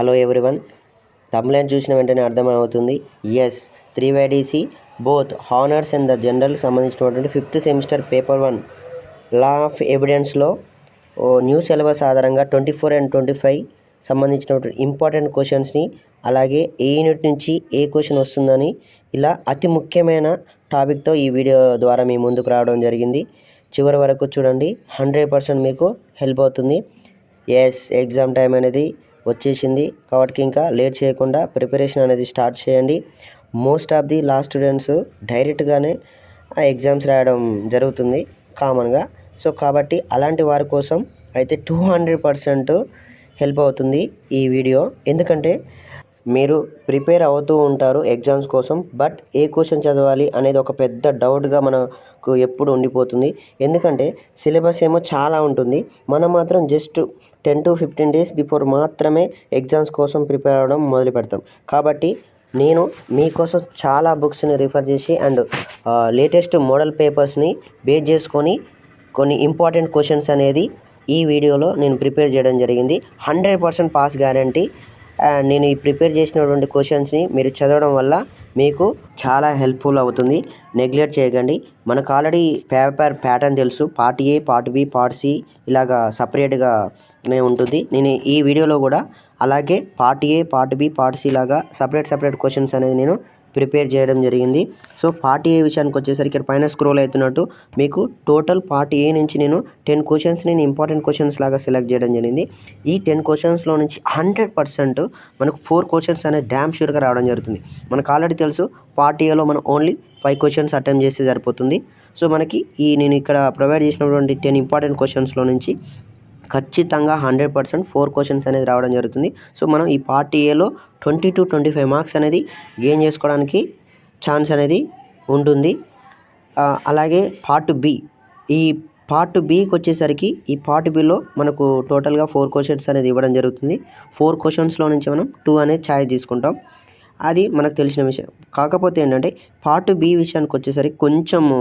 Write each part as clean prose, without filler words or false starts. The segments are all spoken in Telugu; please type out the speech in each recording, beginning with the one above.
హలో ఎవ్రీవన్, తమ్లైన్ చూసిన వెంటనే అర్థమవుతుంది. Yes, 3YDC both honours and the general సంబంధించినటువంటి 5th semester paper 1 law of ఎవిడెన్స్లో న్యూ సిలబస్ ఆధారంగా 24 and 25 సంబంధించినటువంటి ఇంపార్టెంట్ క్వశ్చన్స్ని, అలాగే ఏ యూనిట్ నుంచి ఏ క్వశ్చన్ వస్తుందని ఇలా అతి ముఖ్యమైన టాపిక్తో ఈ వీడియో ద్వారా మీ ముందుకు రావడం జరిగింది. చివరి వరకు చూడండి, 100% మీకు హెల్ప్ అవుతుంది. ఎస్, ఎగ్జామ్ టైం అనేది వచ్చేసింది కాబట్టి ఇంకా లేట్ చేయకుండా ప్రిపరేషన్ అనేది స్టార్ట్ చేయండి. Most of the law students డైరెక్ట్గానే ఎగ్జామ్స్ రాయడం జరుగుతుంది కామన్గా. సో కాబట్టి అలాంటి వారి కోసం అయితే 200% హెల్ప్ అవుతుంది ఈ వీడియో. ఎందుకంటే మీరు ప్రిపేర్ అవుతూ ఉంటారు ఎగ్జామ్స్ కోసం, బట్ ఏ క్వశ్చన్ చదవాలి అనేది ఒక పెద్ద డౌట్గా మనకు ఎప్పుడు ఉండిపోతుంది. ఎందుకంటే సిలబస్ ఏమో చాలా ఉంటుంది, మనం మాత్రం జస్ట్ 10 to 15 days బిఫోర్ మాత్రమే ఎగ్జామ్స్ కోసం ప్రిపేర్ అవ్వడం మొదలు పెడతాం. కాబట్టి నేను మీకోసం చాలా బుక్స్ని రిఫర్ చేసి అండ్ లేటెస్ట్ మోడల్ పేపర్స్ని బేస్ చేసుకొని కొన్ని ఇంపార్టెంట్ క్వశ్చన్స్ అనేది ఈ వీడియోలో నేను ప్రిపేర్ చేయడం జరిగింది. 100% పాస్ గ్యారంటీ. నేను ఈ ప్రిపేర్ చేసినటువంటి క్వశ్చన్స్ని మీరు చదవడం వల్ల మీకు చాలా హెల్ప్ఫుల్ అవుతుంది. నెగ్లెక్ట్ చేయకండి. మనకు ఆల్రెడీ పేపర్ ప్యాటర్న్ తెలుసు. Part A, part B, part C ఇలాగా సపరేట్గానే ఉంటుంది. నేను ఈ వీడియోలో కూడా అలాగే part A, part B, part C లాగా సపరేట్ క్వశ్చన్స్ అనేది నేను ప్రిపేర్ చేయడం జరిగింది. సో పార్ట్ ఏ విషయానికి వచ్చేసరికి ఇక్కడ పైన స్క్రోల్ అవుతున్నట్టు మీకు టోటల్ పార్ట్ ఏ నుంచి నేను 10 క్వశ్చన్స్ నేను ఇంపార్టెంట్ క్వశ్చన్స్ లాగా సెలెక్ట్ చేయడం జరిగింది. ఈ 10 క్వశ్చన్స్లో నుంచి 100% మనకు 4 క్వశ్చన్స్ అనేది డ్యామ్ షూర్గా రావడం జరుగుతుంది. మనకు ఆల్రెడీ తెలుసు పార్ట్ ఏలో మనం ఓన్లీ 5 క్వశ్చన్స్ అటెంప్ట్ చేస్తే సరిపోతుంది. సో మనకి నేను ఇక్కడ ప్రొవైడ్ చేసినటువంటి 10 ఇంపార్టెంట్ క్వశ్చన్స్లో నుంచి ఖచ్చితంగా 100% 4 క్వశ్చన్స్ అనేది రావడం జరుగుతుంది. సో మనం ఈ పార్ట్ ఏలో 20 to 25 మార్క్స్ అనేది గెయిన్ చేసుకోవడానికి ఛాన్స్ అనేది ఉంటుంది. అలాగే పార్ట్ బి, ఈ పార్ట్ బికి వచ్చేసరికి ఈ పార్ట్ బిలో మనకు టోటల్గా 4 క్వశ్చన్స్ అనేది ఇవ్వడం జరుగుతుంది. 4 క్వశ్చన్స్లో నుంచి మనం 2 అనేది ఛాయిస్ తీసుకుంటాం. అది మనకు తెలిసిన విషయం. కాకపోతే ఏంటంటే పార్ట్ బి విషయానికి వచ్చేసరికి కొంచెము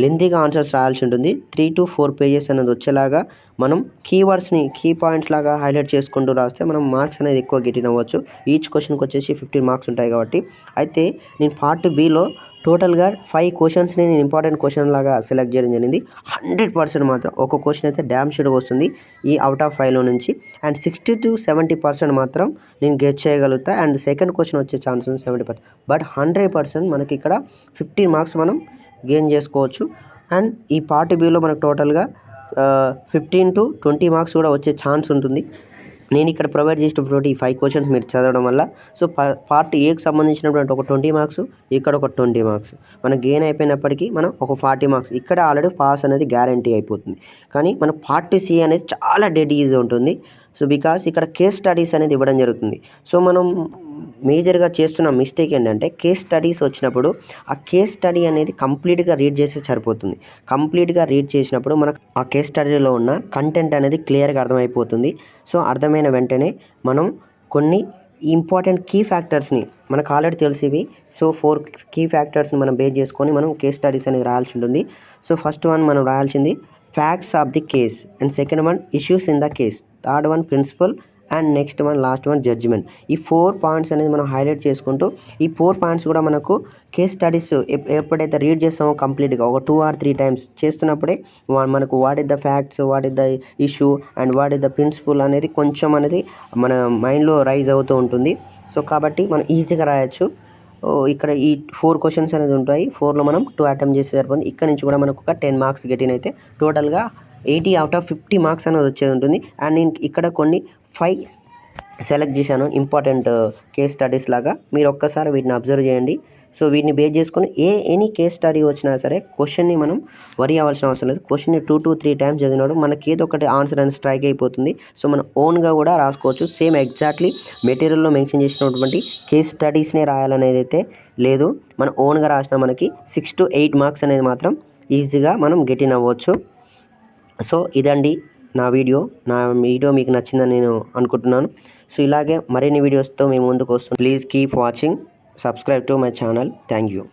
లెంతీగా ఆన్సర్స్ రాయాల్సి ఉంటుంది. 3 to 4 పేజెస్ అనేది వచ్చేలాగా మనం కీవర్డ్స్ని కీ పాయింట్స్ లాగా హైలైట్ చేసుకుంటూ రాస్తే మనం మార్క్స్ అనేది ఎక్కువ గెయిన్ అవ్వచ్చు. ఈచ్ క్వశ్చన్కి వచ్చేసి 15 మార్క్స్ ఉంటాయి కాబట్టి. అయితే నేను పార్ట్ బిలో టోటల్గా 5 క్వశ్చన్స్ని నేను ఇంపార్టెంట్ క్వశ్చన్ లాగా సెలెక్ట్ చేయడం జరిగింది. 100% మాత్రం ఒక క్వశ్చన్ అయితే డ్యామ్ షూర్గా వస్తుంది ఈ అవుట్ ఆఫ్ 5లో నుంచి. అండ్ 60 to 70% మాత్రం నేను గెట్ చేయగలుగుతా. అండ్ సెకండ్ క్వశ్చన్ వచ్చే ఛాన్స్ ఉంది 70%. బట్ 100% మనకి ఇక్కడ 15 మార్క్స్ మనం గెయిన్ చేసుకోవచ్చు. అండ్ ఈ పార్ట్ బిలో మనకు టోటల్గా 15 to 20 మార్క్స్ కూడా వచ్చే ఛాన్స్ ఉంటుంది. నేను ఇక్కడ ప్రొవైడ్ చేసినటువంటి ఈ 5 క్వశ్చన్స్ మీరు చదవడం వల్ల సో పార్ట్ ఏకి సంబంధించినటువంటి ఒక 20 మార్క్స్, ఇక్కడ ఒక 20 మార్క్స్ మనకు గెయిన్ అయిపోయినప్పటికీ మనం ఒక 40 మార్క్స్ ఇక్కడ ఆల్రెడీ పాస్ అనేది గ్యారంటీ అయిపోతుంది. కానీ మన పార్ట్ సి అనేది చాలా డెడ్ ఈజీ ఉంటుంది. సో బికాస్ ఇక్కడ కేస్ స్టడీస్ అనేది ఇవ్వడం జరుగుతుంది. సో మనం మేజర్గా చేస్తున్న మిస్టేక్ ఏంటంటే కేస్ స్టడీస్ వచ్చినప్పుడు ఆ కేస్ స్టడీ అనేది కంప్లీట్గా రీడ్ చేస్తే సరిపోతుంది. కంప్లీట్గా రీడ్ చేసినప్పుడు మనకు ఆ కేస్ స్టడీలో ఉన్న కంటెంట్ అనేది క్లియర్గా అర్థమైపోతుంది. సో అర్థమైన వెంటనే మనం కొన్ని ఇంపార్టెంట్ కీ ఫ్యాక్టర్స్ని మనకు ఆల్రెడీ తెలిసివి. సో 4 కీ ఫ్యాక్టర్స్ని మనం బేస్ చేసుకొని మనం కేస్ స్టడీస్ అనేది రాయాల్సి ఉంటుంది. సో ఫస్ట్ వన్ మనం రాయాల్సింది facts of the case, and second one issues in the case, third one principle, and next one last one judgement. ఈ 4 పాయింట్స్ అనేది మనం హైలైట్ చేసుకుంటూ ఈ 4 పాయింట్స్ కూడా మనకు కేస్ స్టడీస్ ఎప్పుడైతే రీడ్ చేస్తామో కంప్లీట్గా ఒక 2 or 3 టైమ్స్ చేస్తున్నప్పుడే మనకు what is the facts, what is the issue and what is the principle అనేది కొంచెం అనేది మన మైండ్లో రైజ్ అవుతూ ఉంటుంది. సో కాబట్టి మనం ఈజీగా రాయొచ్చు. ఇక్కడ ఈ 4 క్వశ్చన్స్ అనేది ఉంటాయి. 4లో మనం 2 అటెంప్ట్ చేస్తే సరిపోతుంది. ఇక్కడ నుంచి కూడా మనకు ఒక 10 మార్క్స్ గెయిన్ అయితే టోటల్గా 80 out of 50 మార్క్స్ అనేది వచ్చేది ఉంటుంది. అండ్ నేను ఇక్కడ కొన్ని 5 సెలెక్ట్ చేశాను ఇంపార్టెంట్ కేస్ స్టడీస్ లాగా. మీరు ఒక్కసారి వీటిని అబ్జర్వ్ చేయండి. సో వీటిని బేస్ చేసుకొని ఎనీ కేస్ స్టడీ వచ్చినా సరే క్వశ్చన్ని మనం వరి అవ్వాల్సిన అవసరం లేదు. క్వశ్చన్ని 2 to 3 టైమ్స్ చదివినాడు మనకి ఏదో ఒకటి ఆన్సర్ అనేది స్ట్రైక్ అయిపోతుంది. సో మనం ఓన్గా కూడా రాసుకోవచ్చు. సేమ్ ఎగ్జాక్ట్లీ మెటీరియల్లో మెన్షన్ చేసినటువంటి కేస్ స్టడీస్నే రాయాలనేది అయితే లేదు. మనం ఓన్గా రాసిన మనకి 6 to 8 మార్క్స్ అనేది మాత్రం ఈజీగా మనం గెయిన్ అవ్వచ్చు. సో ఇదండి నా వీడియో మీకు నచ్చిందని నేను అనుకుంటున్నాను. సో ఇలాగే మరిన్ని వీడియోస్తో మీ ముందుకు వస్తాను. Please keep watching, subscribe to my channel. Thank you.